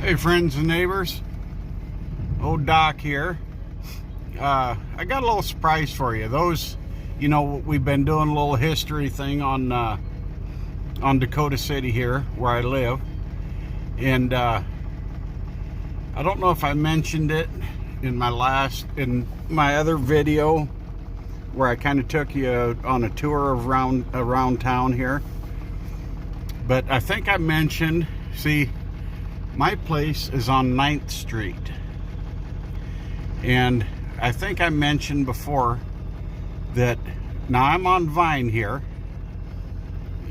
Hey friends and neighbors, old Doc here. I got a little surprise for you. Those, we've been doing a little history thing on Dakota City here, where I live. And I don't know if I mentioned it in my other video, where I kind of took you on a tour of around town here. But I think I mentioned, see, my place is on 9th Street. And I think I mentioned before that now I'm on Vine here.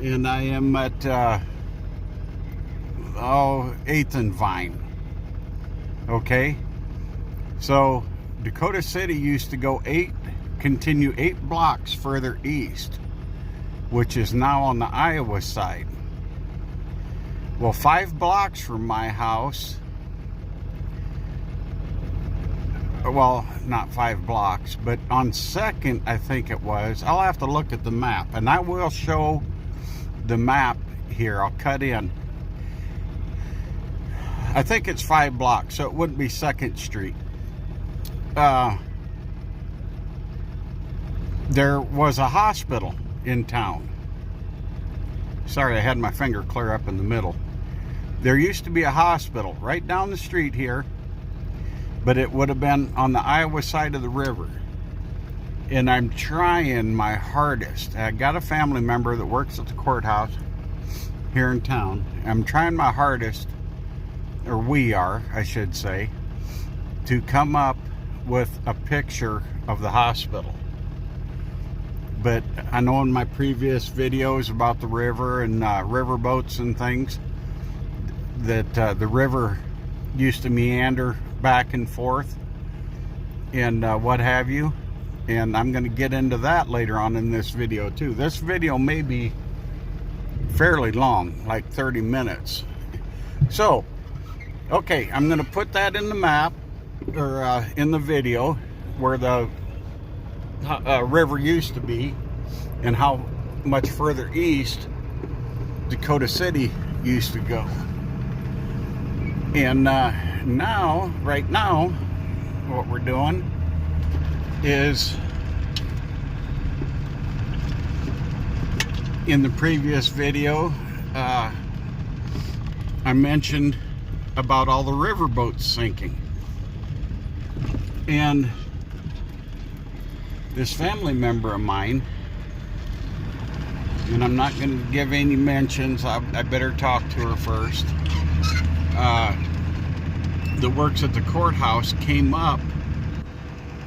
And I am at 8th and Vine. Okay? So Dakota City used to go continue 8 blocks further east, which is now on the Iowa side. Well, 5 blocks from my house, well, not 5 blocks, but on 2nd, I think it was. I'll have to look at the map, and I will show the map here. I'll cut in. I think it's 5 blocks, so it wouldn't be 2nd Street. There was a hospital in town. Sorry, I had my finger clear up in the middle. There used to be a hospital right down the street here, but it would have been on the Iowa side of the river. And I'm trying my hardest. I got a family member that works at the courthouse here in town. I'm trying my hardest, or we are, I should say, to come up with a picture of the hospital. But I know in my previous videos about the river and river boats and things, that the river used to meander back and forth and what have you. And I'm going to get into that later on in this video too. This video may be fairly long, like 30 minutes. So, okay, I'm going to put that in the map, or in the video, where the river used to be and how much further east Dakota City used to go. And right now, what we're doing is, in the previous video, I mentioned about all the river boats sinking. And this family member of mine, and I'm not going to give any mentions, I better talk to her first, that works at the courthouse, came up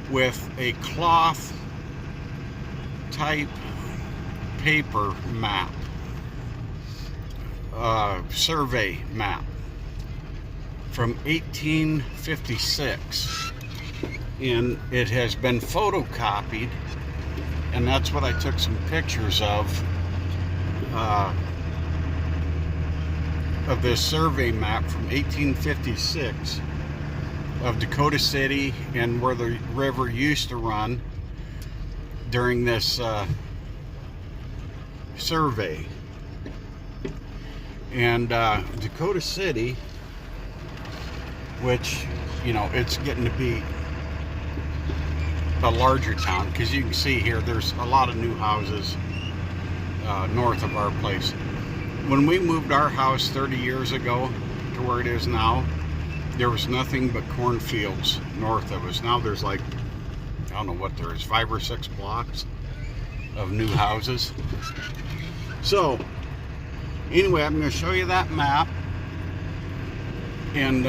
with a cloth type paper map, survey map from 1856, and it has been photocopied, and that's what I took some pictures of this survey map from 1856 of Dakota City and where the river used to run during this survey. And Dakota City, which, it's getting to be a larger town, because you can see here there's a lot of new houses north of our place. When we moved our house 30 years ago to where it is now, there was nothing but cornfields north of us. Now there's like, I don't know what there is, 5 or 6 blocks of new houses. So anyway, I'm going to show you that map and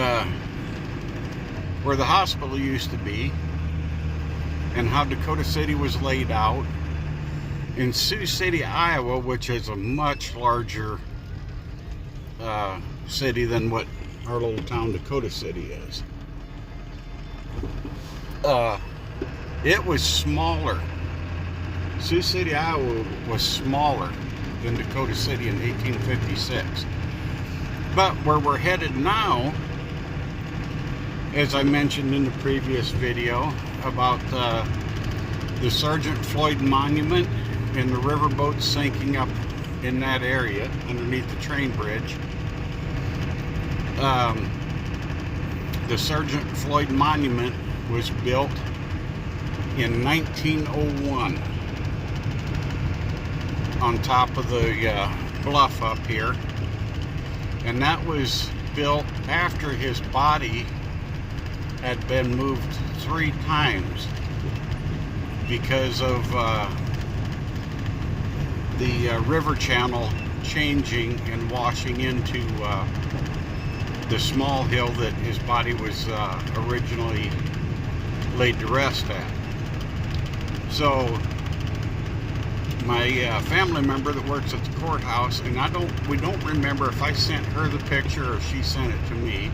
where the hospital used to be and how Dakota City was laid out. In Sioux City, Iowa, which is a much larger city than what our little town Dakota City is. It was smaller. Sioux City, Iowa was smaller than Dakota City in 1856. But where we're headed now, as I mentioned in the previous video about the Sergeant Floyd Monument and the riverboats sinking up in that area underneath the train bridge, the Sergeant Floyd Monument was built in 1901 on top of the bluff up here, and that was built after his body had been moved 3 times because of the river channel changing and washing into the small hill that his body was originally laid to rest at. So my family member that works at the courthouse, and we don't remember if I sent her the picture or if she sent it to me,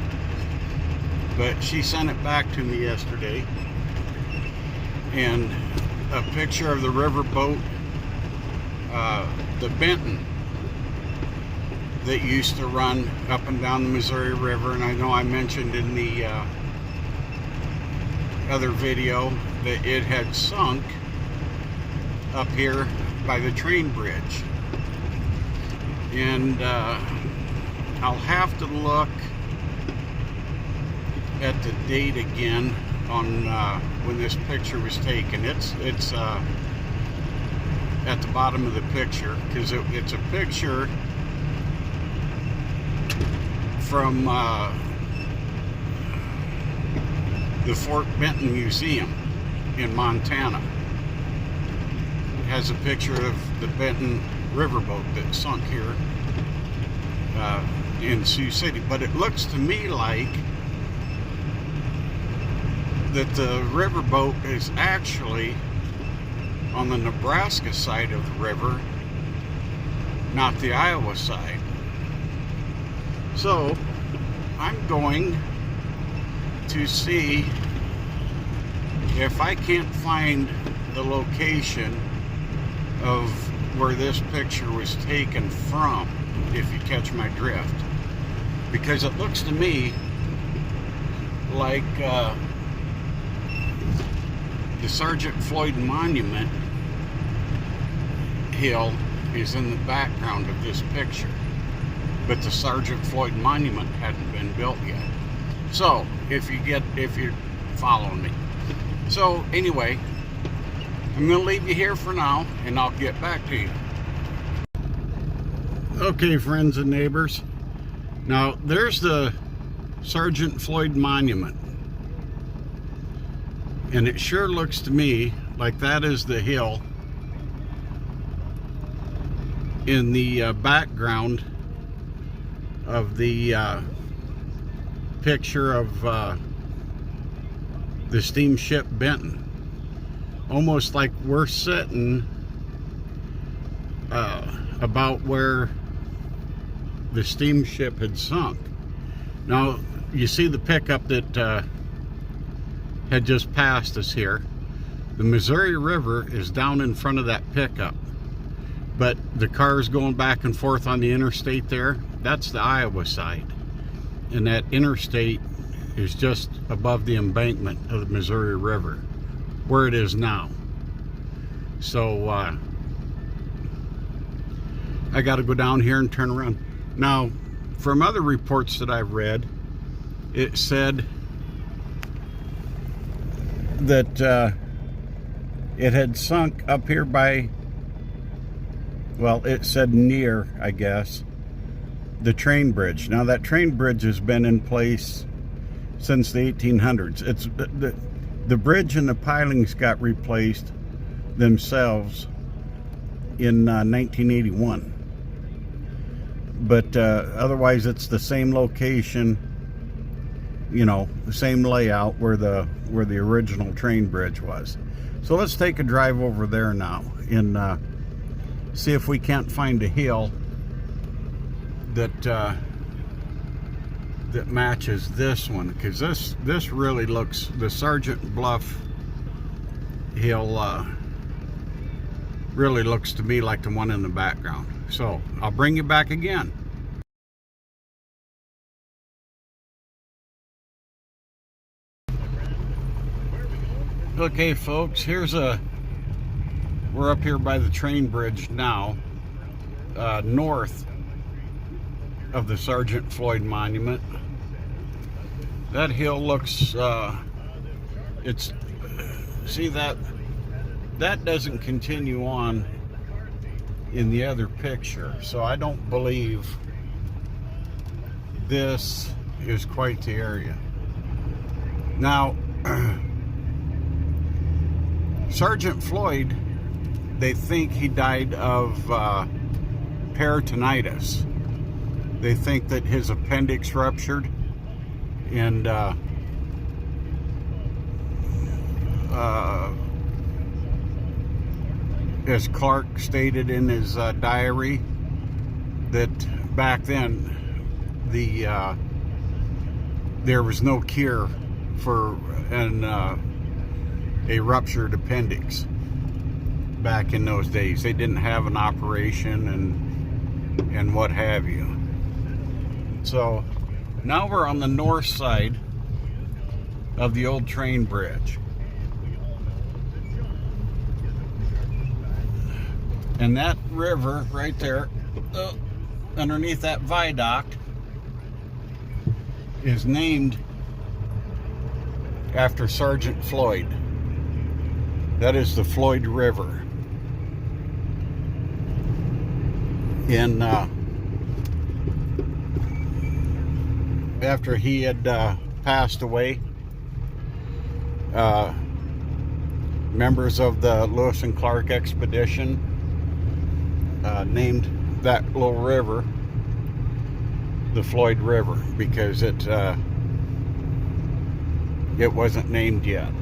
but she sent it back to me yesterday, and a picture of the river boat, the Benton, that used to run up and down the Missouri River. And I know I mentioned in the other video that it had sunk up here by the train bridge. And I'll have to look at the date again on when this picture was taken. It's at the bottom of the picture, because it's a picture from the Fort Benton Museum in Montana. It has a picture of the Benton riverboat that sunk here in Sioux City. But it looks to me like that the riverboat is actually on the Nebraska side of the river, not the Iowa side. So I'm going to see if I can't find the location of where this picture was taken from, if you catch my drift, because it looks to me like the Sergeant Floyd Monument hill is in the background of this picture, but the Sergeant Floyd Monument hadn't been built yet. So if you're following me. So anyway, I'm going to leave you here for now, and I'll get back to you. Okay, friends and neighbors. Now there's the Sergeant Floyd Monument, and it sure looks to me like that is the hill in the background of the picture of the steamship Benton. Almost like we're sitting about where the steamship had sunk. Now you see the pickup that had just passed us here. The Missouri River is down in front of that pickup, but the cars going back and forth on the interstate there, that's the Iowa side, and that interstate is just above the embankment of the Missouri River where it is now. So I got to go down here and turn around. Now from other reports that I've read, it said that it had sunk up here by, well, it said near, I guess, the train bridge. Now that train bridge has been in place since the 1800s. It's the bridge and the pilings got replaced themselves in 1981. But otherwise it's the same location, you know, the same layout where the original train bridge was. So let's take a drive over there now and see if we can't find a hill that that matches this one, because this really looks, the Sergeant Bluff hill really looks to me like the one in the background. So I'll bring you back again. Okay folks, we're up here by the train bridge now, north of the Sergeant Floyd Monument. That hill looks, see that doesn't continue on in the other picture. So I don't believe this is quite the area. Now, Sergeant Floyd, they think he died of peritonitis. They think that his appendix ruptured, and as Clark stated in his diary, that back then there was no cure for a ruptured appendix. Back in those days, they didn't have an operation and what have you. So now we're on the north side of the old train bridge. And that river right there, underneath that viaduct, is named after Sergeant Floyd. That is the Floyd River. And after he had passed away, members of the Lewis and Clark expedition named that little river the Floyd River, because it wasn't named yet.